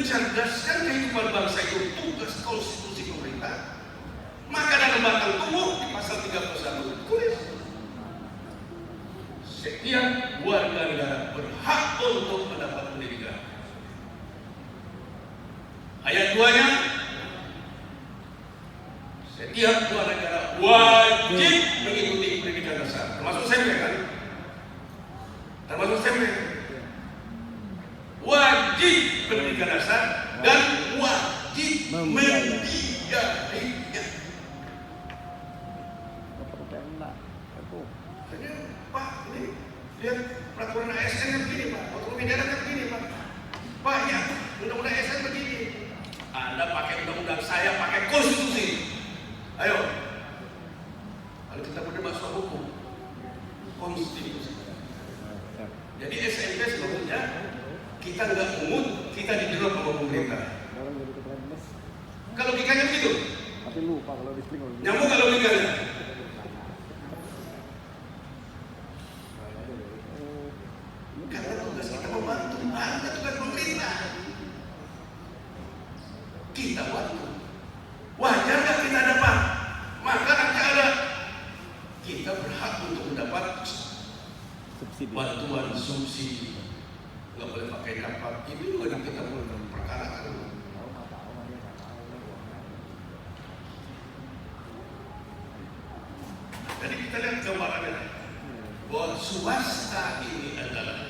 mencerdaskan kehidupan bangsa itu tugas konstitusi pemerintah. Maka dalam batang tubuh di pasal 31 tulis setiap warga negara berhak untuk mendapat pendidikan. Ayat 2-nya, setiap warga negara wajib mengikuti pendidikan dasar, termasuk SMP kan? Termasuk SMP. Wajib pendidikan dasar dan wajib membiayainya. Pak, ini lihat peraturan ASN yang begini Pak, otonomi daerah yang begini Pak. Pak ya, undang-undang ASN begini. Anda pakai undang-undang, saya pakai konstitusi. Ayo, kalau kita berdebat soal hukum, konstitusi. Jadi SMP sebetulnya kita nggak umum, kita didorong sama pemerintah. Kalau logikanya begitu. Tapi lupa kalau distrik. Nyambung kalau logikanya. Karena tugas kita membantu, bukan tugas pemerintah. Kita bantu. Wajar nggak kita dapat? Maka nanti ada kita berhak untuk mendapat Subsidi. bantuan subsidi. Nggak boleh pakai dapat. Ini juga yang kita boleh perkarakan. Jadi kita lihat gambarannya bahwa swasta ini adalah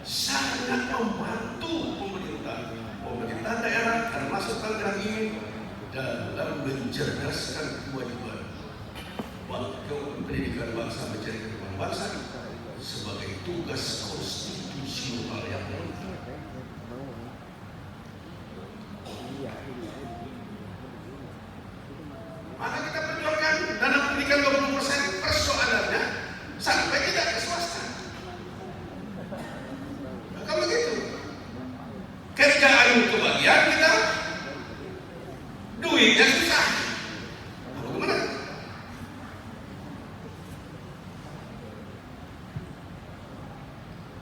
sangat membantu pemerintah daerah termasuk Tangerang ini dalam mencerdaskan kewajiban pendidikan bangsa, mencari kehidupan bangsa sebagai tugas konstitusional yang mulia. Maka kita perjuangkan dana pendidikan 20%, persoalannya sampai tidak ke swasta. Kalau begitu, kerjaan kebagian kita, duitnya susah. Lalu kemana?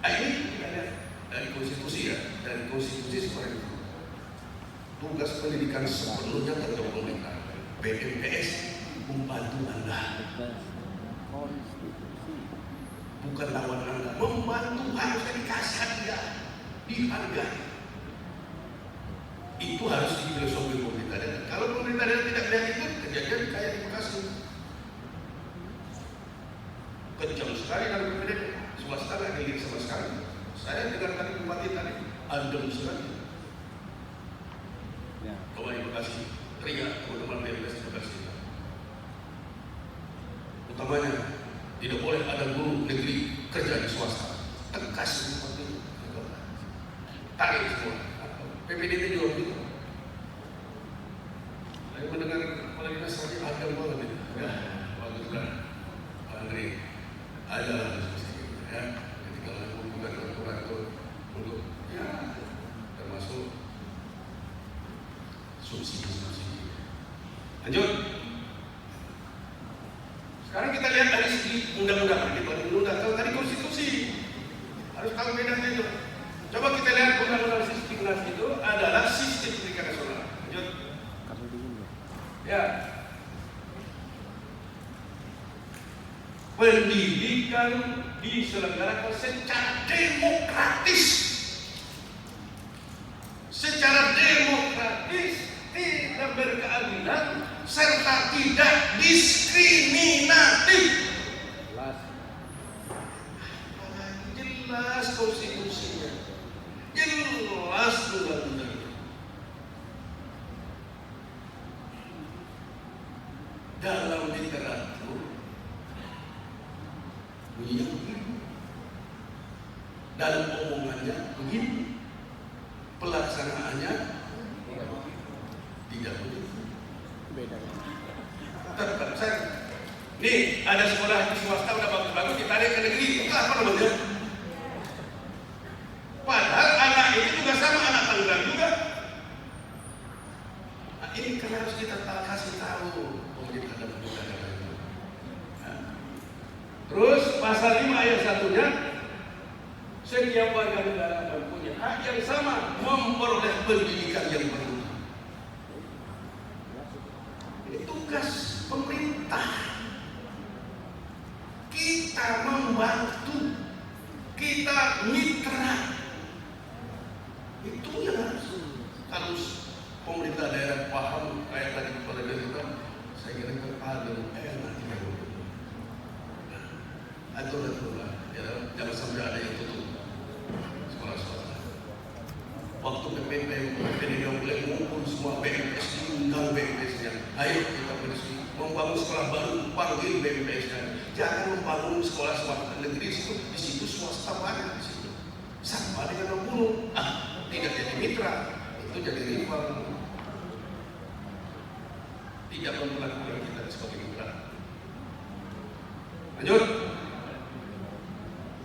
Ini kita lihat dari konstitusi ya, dari konstitusi seperti itu. Tugas pendidikan sepenuhnya tanggung pemerintah. BMPS membantu Anda, bukan lawan Anda. Membantu harusnya dikasih hadiah, dihargai. Itu harus difilosofi pemerintah daerah. Kalau pemerintah daerah tidak melihat itu, kejadian kayak di Bekasi. Kejam sekali dalam PPDB, swasta nggak dilihat sama sekali. Saya dengar tadi bupati tadi, adem sekali. Kalau di Bekasi, teriak teman-teman BMPS di Bekasi. Utamanya, tidak boleh ada guru negeri kerja di swasta. Tegas seperti itu. Tarik semua. PPDB juga begitu. Saya mendengar kepala dinas tadi adem banget itu. Ya, bagus kan. Pak Andri, ada lah diskusi ya. Ketika mengumpulkan aturan itu untuk ya termasuk subsidi. Lanjut. Sekarang kita lihat dari segi undang-undang. Ini baru undang-undang. Kalau tadi konstitusi harus tahu bedanya itu. Coba kita lihat undang-undang sistem itu adalah sistem pendidikan nasional. Lanjut. Ya. Pendidikan diselenggarakan secara demokratis. Secara demokratis, tidak berkeadilan serta tidak diskriminatif. Jelas konstitusinya, jelas undang-undang. Dalam literatur bunyinya begini, dalam omongannya begini, pelaksanaannya tidak begitu. Beda. Tetap saya. Nih ada sekolah di swasta udah bagus-bagus ditarik ke negeri, itu apa namanya? Padahal anak ini juga sama anak Tangerang juga. Nah, ini kan harus kita kasih tahu pemerintah dan pemerintah itu. Nah. Terus pasal 5 ayat 1-nya Setiap warga negara mempunyai hak yang sama memperoleh pendidikan yang bermutu. Ini tugas pemerintah. Kita membantu, kita mitra. Itu yang harus pemerintah daerah paham. Kayak tadi kepala daerah, saya kira ada enak tidak boleh. Atur-atur lah, ya, jangan sampai ada yang tutup sekolah swasta. Waktu PPP yang boleh mengumpul semua BMPS, undang BMPS-nya. Ayo kita berdiskusi, membangun sekolah baru, panggil BMPS-nya. Jangan membangun sekolah swasta negeri di situ swasta banyak di situ. Sama dengan membunuh, tidak jadi mitra, itu jadi rival. Tidak memperlakukan kita sebagai mitra. Lanjut.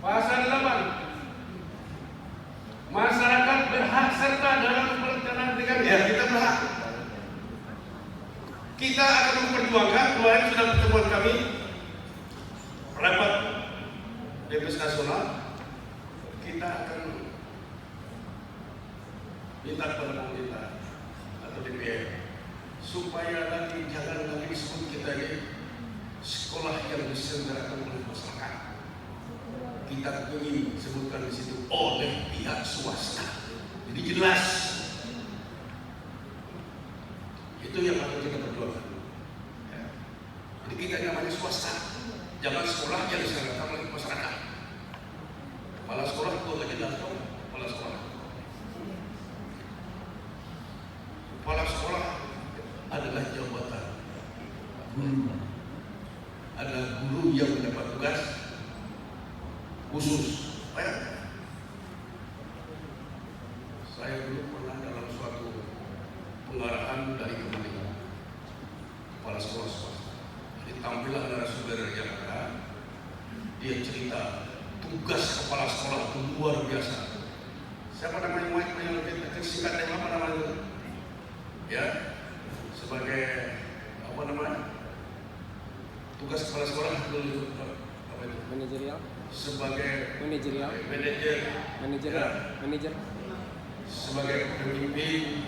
Pasal 8. Masyarakat berhak serta dalam perencanaan dengan kita berhak. Kita akan memperjuangkan, kemarin sudah pertemuan kami rapat DPS nasional, kita akan minta kepada pemerintah atau DPR supaya lagi jangan lagi disebut kita ini sekolah yang diselenggarakan oleh masyarakat. Kita ingin sebutkan di situ oleh pihak swasta. Jadi jelas. Itu yang harus kita perjuangkan. Ya. Jadi kita namanya swasta. Jangan sekolah yang diselenggarakan oleh masyarakat. Kepala sekolah itu lagi datang. Kepala sekolah. Kepala sekolah adalah jabatan guru. Adalah guru yang mendapat tugas khusus. Saya dulu pernah dalam suatu pengarahan dari Kementerian kepala sekolah swasta. Jadi tampillah narasumber dari Jakarta. Dia cerita tugas kepala sekolah itu luar biasa. Siapa namanya? Singkat tema apa namanya? Ya, sebagai apa namanya? Tugas kepala sekolah dulu apa itu? Manajerial. Sebagai Manajerial. Manajer. Sebagai pemimpin,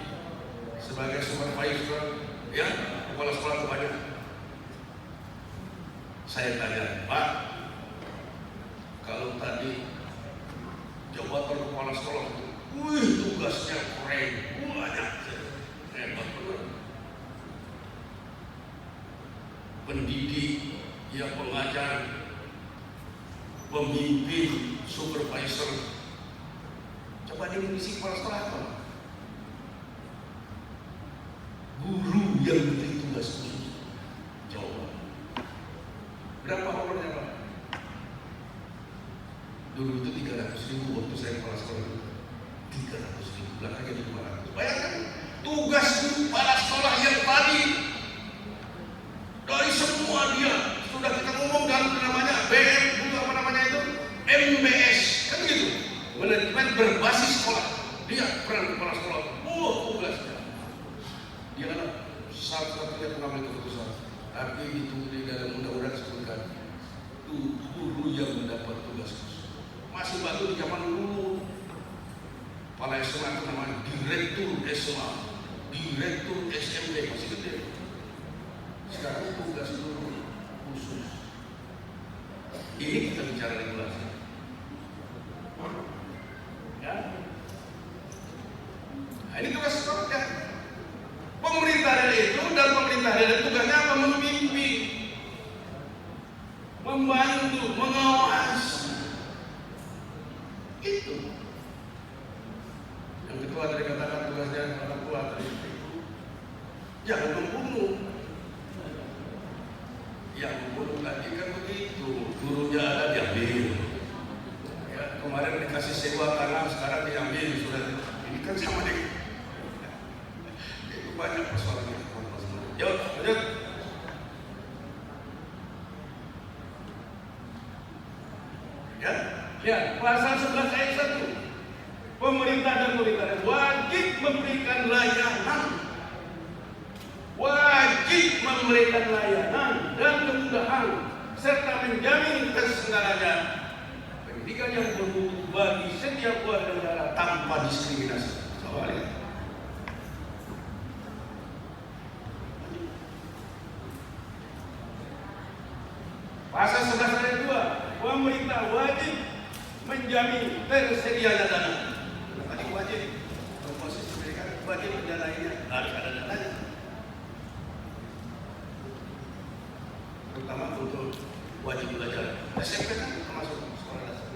sebagai supervisor, ya, kepala sekolah itu banyak. Saya tanya, Pak, kalau tadi jabatan kepala sekolah itu, tugasnya keren, banyak, hebat benar. Pendidik, ya pengajar, pemimpin, supervisor. Coba definisi kepala sekolah apa? Guru yang diberi tugas khusus. Coba. Berapa honornya Pak? Dulu itu 300.000 waktu saya kepala sekolah itu. 300.000, belakangnya 500. Bayangkan tugas kepala sekolah yang tadi dari semua dia sudah kita ngomong dalam namanya BM, dulu apa namanya itu? MBS, kan gitu. Manajemen berbasis sekolah. Dia peran kepala sekolah. Tugasnya. Dia kan satu-satunya pengambil keputusan. Tapi itu di dalam undang-undang disebutkan itu guru yang mendapat tugas khusus. Masih baru di zaman dulu. Kepala SMA itu namanya direktur SMA, direktur SMP, masih gede. Sekarang tugas guru khusus. Ini kita bicara regulasi. Ya. Nah, ini tugas sekolah. Pemerintah daerah itu dan pemerintah daerah tugasnya apa? Memimpin, membantu, mengawasi. Itu. Yang kedua tadi katakan tugasnya orang tua tadi. Jangan membunuh. Yang membunuh tadi kan begitu. Gurunya ada diambil. Ya, kemarin dikasih sewa tanah, sekarang diambil sudah. Ini kan sama deh. Itu banyak persoalannya. Yuk, lanjut. Ya, pasal 11 ayat 1. Pemerintah dan pemerintah wajib memberikan layanan. Wajib memberikan layanan dan kemudahan serta menjamin terselenggaranya pendidikan yang bermutu bagi setiap warga negara tanpa diskriminasi. Coba lihat. Pasal 11 ayat 2, pemerintah wajib menjamin tersedianya dana. Tadi wajib, posisi mereka wajib mendanainya, harus ada dananya. Terutama untuk wajib belajar. SMP kan termasuk sekolah dasar.